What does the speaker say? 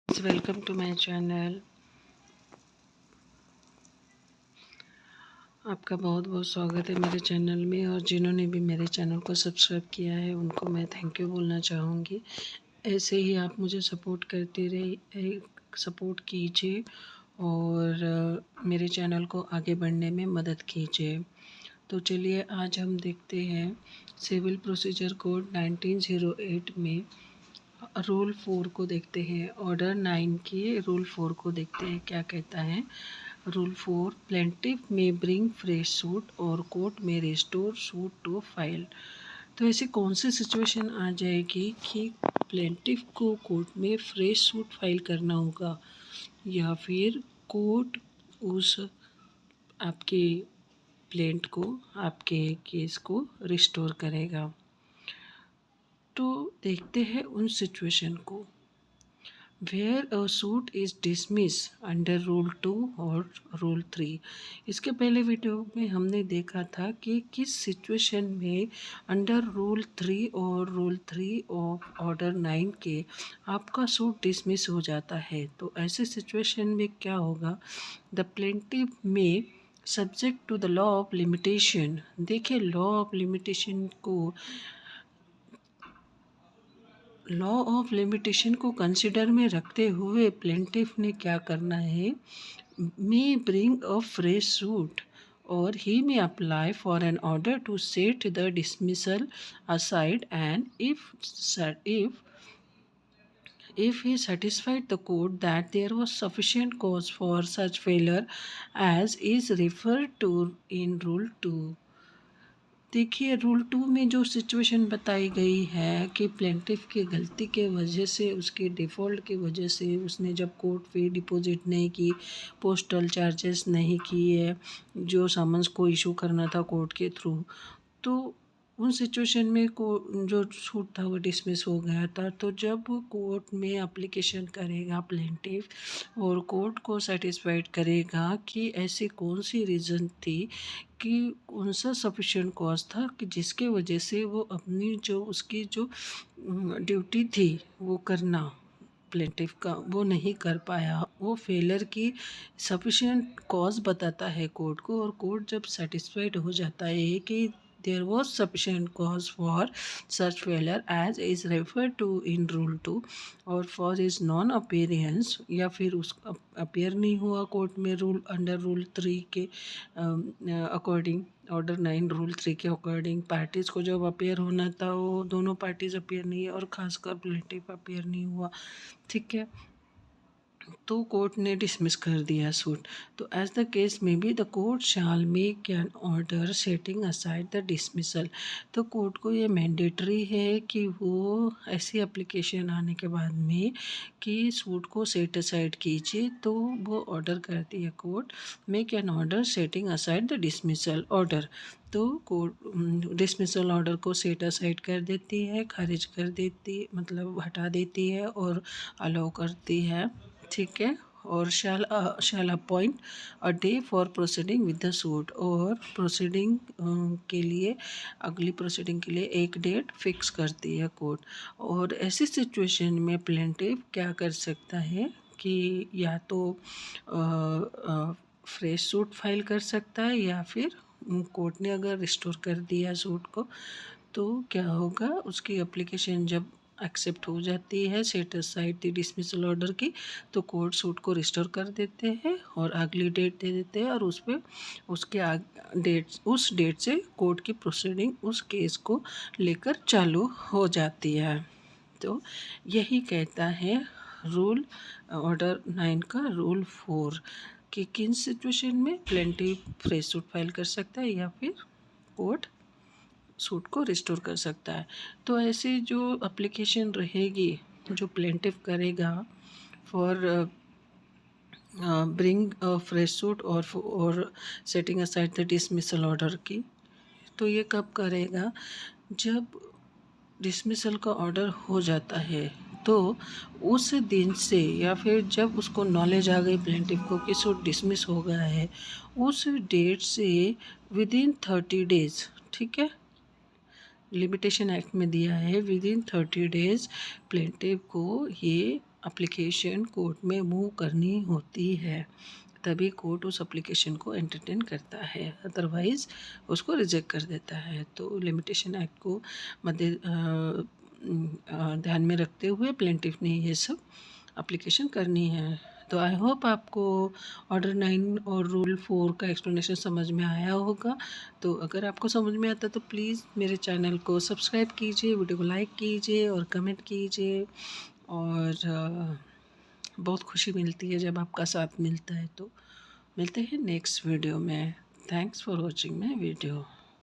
Welcome to my channel. आपका बहुत बहुत स्वागत है मेरे चैनल में, और जिन्होंने भी मेरे चैनल को सब्सक्राइब किया है उनको मैं थैंक यू बोलना चाहूँगी। ऐसे ही आप मुझे सपोर्ट करते रहिए, सपोर्ट कीजिए और मेरे चैनल को आगे बढ़ने में मदद कीजिए। तो चलिए आज हम देखते हैं सिविल प्रोसीजर कोड 1908 में रूल 4 को देखते हैं। ऑर्डर 9 के रूल 4 को देखते हैं क्या कहता है। रूल 4, प्लेंटिफ में ब्रिंग फ्रेश सूट और कोर्ट में रिस्टोर सूट टू फाइल। तो ऐसी कौन सी सिचुएशन आ जाएगी कि प्लेंटिफ को कोर्ट में फ्रेश सूट फाइल करना होगा या फिर कोर्ट उस आपके प्लेंट को, आपके केस को रिस्टोर करेगा। तो देखते हैं उन सिचुएशन को। Where a suit is dismiss under rule 2 और रूल 3। इसके पहले वीडियो में हमने देखा था कि किस सिचुएशन में अंडर रूल 3 और रूल 3 ऑफ ऑर्डर 9 के आपका सूट डिसमिस हो जाता है। तो ऐसे सिचुएशन में क्या होगा, द प्लेंटिफ में subject to the law of limitation. देखिए, लॉ ऑफ लिमिटेशन को, लॉ ऑफ लिमिटेशन को कंसिडर में रखते हुए प्लेंटिफ ने क्या करना है, may bring a fresh suit और ही may apply for an order to set the dismissal aside, and if he satisfied the court that there was sufficient cause for such failure as is referred to in rule 2। देखिए, rule 2 में जो situation बताई गई है कि plaintiff की गलती के वजह से, उसके डिफ़ॉल्ट की वजह से उसने जब कोर्ट फी डिपॉजिट नहीं की, पोस्टल चार्जेस नहीं किए, जो समन्स को इशू करना था कोर्ट के थ्रू, तो उन सिचुएशन में को जो सूट था वो डिसमिस हो गया था। तो जब कोर्ट में एप्लीकेशन करेगा प्लेंटिफ और कोर्ट को सेटिस्फाइड करेगा कि ऐसी कौन सी रीज़न थी, कि कौन सा सफिशिएंट कॉज था कि जिसके वजह से वो अपनी जो उसकी जो ड्यूटी थी वो करना, प्लेंटिफ का, वो नहीं कर पाया, वो फेलर की सफिशिएंट कॉज बताता है कोर्ट को, और कोर्ट जब सेटिस्फाइड हो जाता है कि there was sufficient cause for such failure as is referred to in rule 2 और for his non appearance, या फिर उस अपेयर नहीं हुआ कोर्ट में रूल अंडर रूल 3 के अकॉर्डिंग, ऑर्डर 9 रूल 3 के अकॉर्डिंग पार्टीज़ को जब अपेयर होना था वो दोनों पार्टीज़ अपेयर नहीं है, और ख़ासकर प्लेंटिफ अपेयर नहीं हुआ, ठीक है, तो कोर्ट ने डिसमिस कर दिया सूट। तो एज द केस में be the court shall make an order setting aside the dismissal. तो कोर्ट को ये मैंडेटरी है कि वो ऐसी एप्लीकेशन आने के बाद में कि सूट को सेट असाइड कीजिए, तो वो ऑर्डर करती है court, make an order setting aside the dismissal order. तो कोर्ट डिसमिसल ऑर्डर को सेट असाइड कर देती है, खारिज कर देती, मतलब हटा देती है और अलाउ करती है, ठीक है। और shall appoint a day for proceeding with the suit, और प्रोसीडिंग के लिए, अगली प्रोसीडिंग के लिए एक डेट फिक्स करती है कोर्ट। और ऐसी सिचुएशन में प्लेंटिफ क्या कर सकता है कि या तो फ्रेश सूट फाइल कर सकता है, या फिर कोर्ट ने अगर रिस्टोर कर दिया सूट को तो क्या होगा, उसकी एप्लीकेशन जब एक्सेप्ट हो जाती है, set aside the dismissal order की, तो कोर्ट सूट को रिस्टोर कर देते हैं और अगली डेट दे देते हैं, और उस पर उसके डेट, उस डेट से कोर्ट की प्रोसीडिंग उस केस को लेकर चालू हो जाती है। तो यही कहता है रूल ऑर्डर 9 का रूल 4 कि किन सिचुएशन में प्लेंटिफ फ्रेश सूट फाइल कर सकता है या फिर कोर्ट सूट को रिस्टोर कर सकता है। तो ऐसी जो एप्लीकेशन रहेगी जो प्लेंटिफ करेगा फॉर ब्रिंग फ्रेश सूट और setting aside the dismissal order की, तो ये कब करेगा, जब डिसमिसल का ऑर्डर हो जाता है, तो उस दिन से या फिर जब उसको नॉलेज आ गई प्लेंटिफ को कि सूट डिसमिस हो गया है, उस डेट से विद इन 30 डेज, ठीक है, लिमिटेशन एक्ट में दिया है विद इन 30 डेज प्लेंटिफ को ये एप्लीकेशन कोर्ट में मूव करनी होती है, तभी कोर्ट उस एप्लीकेशन को एंटरटेन करता है, अदरवाइज़ उसको रिजेक्ट कर देता है। तो लिमिटेशन एक्ट को ध्यान में रखते हुए प्लेंटिफ ने ये सब एप्लीकेशन करनी है। तो आई होप आपको ऑर्डर 9 और रूल 4 का एक्सप्लेनेशन समझ में आया होगा। तो अगर आपको समझ में आता तो प्लीज़ मेरे चैनल को सब्सक्राइब कीजिए, वीडियो को लाइक कीजिए और कमेंट कीजिए। और बहुत खुशी मिलती है जब आपका साथ मिलता है। तो मिलते हैं नेक्स्ट वीडियो में। Thanks for watching my video.